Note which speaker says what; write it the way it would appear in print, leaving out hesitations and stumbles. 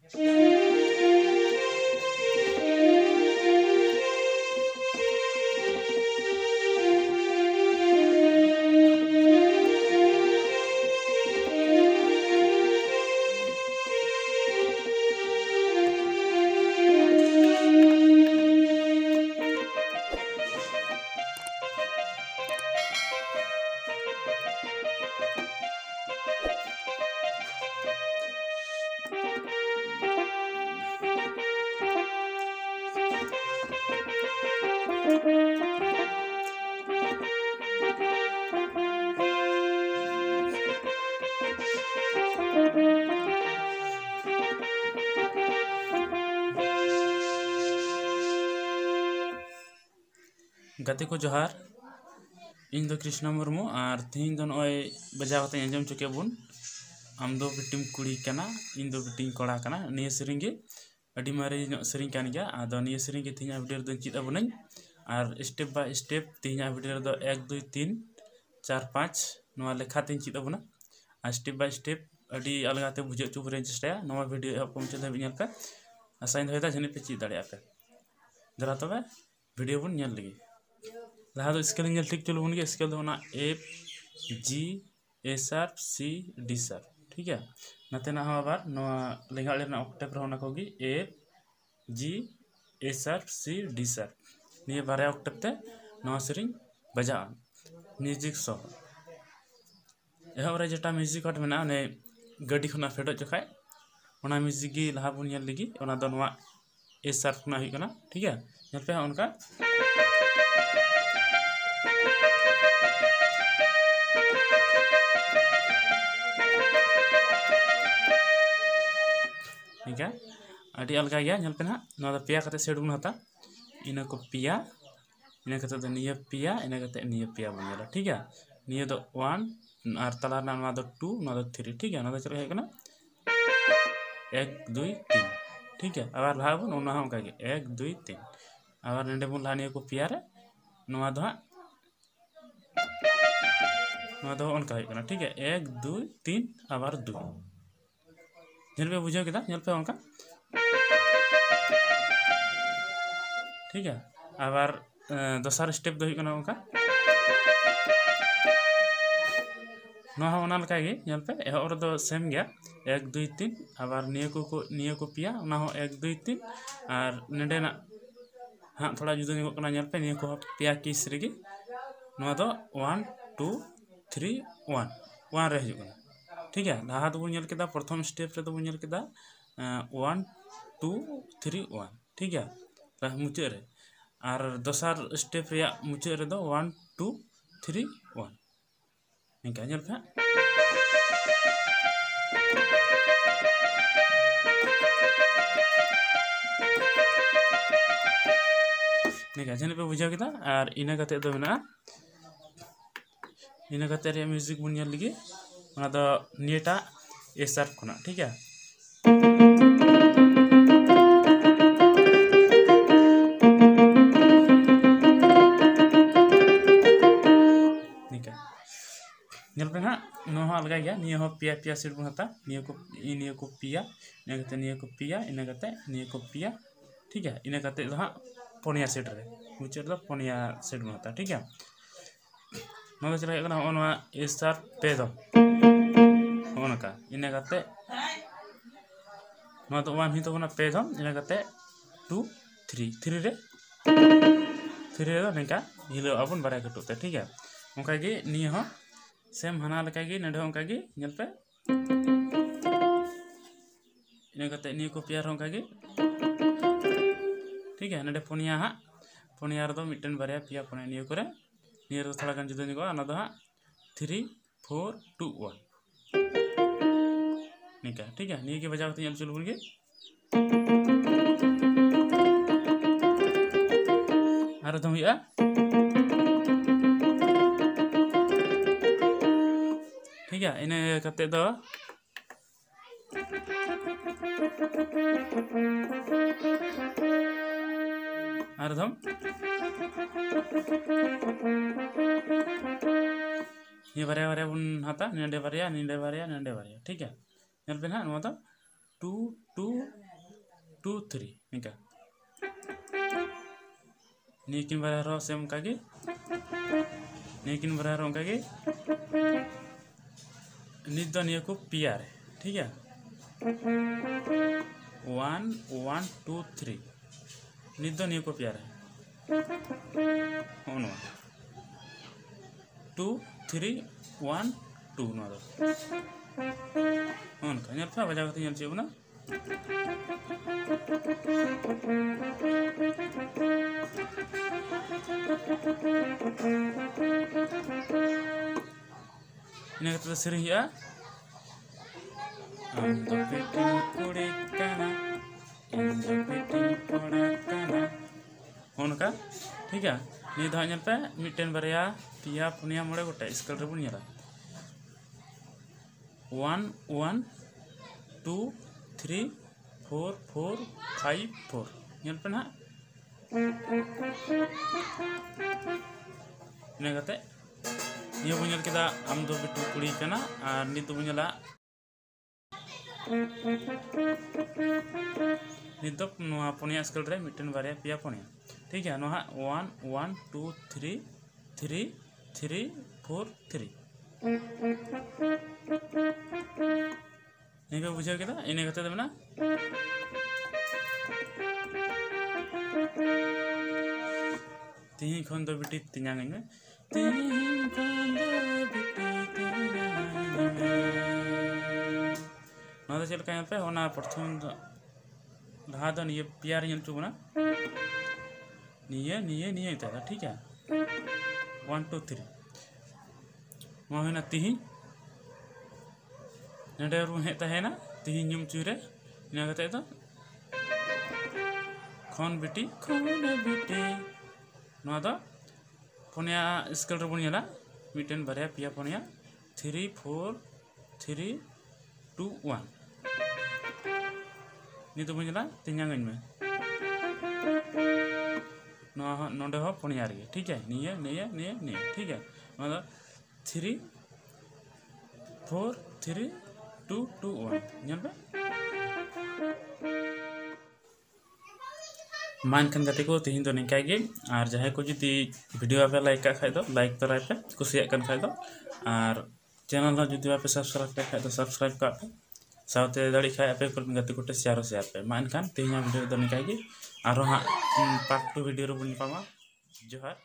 Speaker 1: गाते को जोहार इन दो कृष्ण मुर्मू और तीन दो नय बजाव कते अंजम चुके बुन आम दो बिटिम कुड़ी कना इन दो बिटिम कोड़ा कना निये सेरिंग गे अडी मारे नो सेरिंग कान गया आदो निये सेरिंग गे तीन वीडियो दो चित अबनኝ और स्टेप बाय स्टेप तीन वीडियो दो 1 2 3 4 5 नवा लेखा तीन चित अबना और स्टेप बाय स्टेप अडी अलगाते बुझे चुप रे चेष्टा नवा वीडियो एप को चले बिनल पे असाइन होयदा जने पे चित दाड़े आपे जरा तबे वीडियो बन नेल लगी लहा दो स्केल नेल ठीक चलो बन गे स्केल दो ना एफ जी ए शार्प सी डी शार्प ठीक है नते ना आबार नवा लेंगा लेना ऑक्टेव रहना कोगी एफ जी ए शार्प सी डी शार्प निये बारे ऑक्टेव ते नवा सेरिंग बजा म्यूजिक सो एहरे जेटा म्यूजिक हट मेना ने गडी खना फेडो जखाय ओना म्यूजिक गी लहा बुन नेल लगी ओना दो नवा ए शार्प ना हुई कना ठीक है नेल पे उनका ठीक है अड़ी अलगा गया नेल पे ना नवा पिया कते सेट बुन हता इना को पिया इना कते दो निया पिया इना कते निया पिया बुनेला ठीक है निया दो 1 और तला ना नवा दो 2 नवा दो 3 ठीक है नवा चलो है कना 1 2 3 ठीक है आबार लहा बुन ओना हम कागे 1 2 3 आबार नेंडे बुन लहा निया को पिया रे नवा दो उनका है कना ठीक है 1 2 3 आबार 2 नेल पे बुझाव केदा नेल पे उनका ठीक है आबार दोसर स्टेप दो हुई उनका नवा ओना लका गे नेल पे एहर दो सेम गया 1 2 3 आबार निया को पिया ओना हो 1 2 3 और नेंडे ना हाँ थोड़ा जुदा निगो कना नेल पे निया को पिया किस रेगी नवा दो 1 2 3 1 1 रे हिजु कना ठीक है लहा दो बुन केदा प्रथम स्टेप रे दो बुन केदा 1 2 3 1 ठीक है मुचे रे और दोसर स्टेप रे मुचे रे दो 1 2 3 1 निका नेल पे निका जने पे बुझाव केदा और इना कते दो मेना इना कते रे म्यूजिक बुन नेल लगी ओना दो नियटा ए शार्प खुना ठीक है निका नेल पे ना नो हो अलगा गया निया हो पिया पिया सेट बुन हता निया को पिया इना कते निया को पिया इना कते निया को पिया ठीक है इना कते दो पोनिया सेट रे मुचे दो पोनिया सेट बुन हता ठीक है नवा चला कना ओना ए शार्प पे दो ओनका इना कते नवा तो 1 ही तो बना पे दम इना कते 2 3 रे 3 रे निका हिलो अपन बारे कटुते ठीक है ओनका गे नि हो सेम हना लका गे नडे ओनका गे नेल पे इना कते नि को पियार ओनका गे ठीक है नडे पुनिया रे दो मिटन बारे पिया पुनिया नियो करे नियर दो थोड़ा गान जुदा निको अना दो 3 4 2 1 निका ठीक है निये के बजाव ते चल बुन गे आरो दम हुआ ठीक है इने कते दो आरो दम ये बारे बुन हाता नेंडे बारे ठीक है नेल पे ना नवा दो 2 2 2 3 निका निकिन बारे रो सेम कागे निकिन बारे रो कागे नित दो निया को पिया रे ठीक है 1 1 2 3 नित दो निया को पिया रे on 2 3 1 2 नो दो on का nyal pa baja kati nyal chebuna ini kata sering ya ando piting kuri kana ando piting koda kana on का ठीक है नि धा nyal pe mitten barya pia punia mole gota scale re bun nyala 1 1 2 3 4 4 5 4 nyal pe na ini kata niya bun nyal kita am do bitu kuri kana ar ni tu bun nyala ni to noa punia scale re mitten barya pia punia ठीक है नोहा 1 1 2 3 3 3 4 3 ini का बुझा केदा इने कते देबना तीन खन दो बिटी तिना गइन में तीन खन दो बिटी तिना ना तो चल का पे होना प्रथम रहा तो ये प्यार यन चुना निये निये निये इतना ठीक है 1 2 3 वहाँ ना तीन नडे रूम है तो है ना तीन यूम चूरे इन्हें कहते हैं तो खन बिटी ना तो पुनिया स्केल रे बुनिया ला मिटेन बारे पिया पुनिया 3 4 3 2 1 नी तो बुनिया ला तीन गन में नोडे हो पुनिया रे ठीक है निये निये निये निये ठीक है मतलब 3 4 3 2 2 1 nyal pe मान खान गति को तीन तो निका गे और जहाँ को जुदी वीडियो पे लाइक का खाई दो लाइक तराय पे कुसिया कन खाई दो और चैनल हो जुदी पे सब्सक्राइब का खाई दो सब्सक्राइब का पे साउते दाड़ी खाई पे पर गति को शेयर पे मान खान तीन वीडियो तो निका गे और हाँ पार्ट 2 वीडियो रो बुनी पामा जोहार।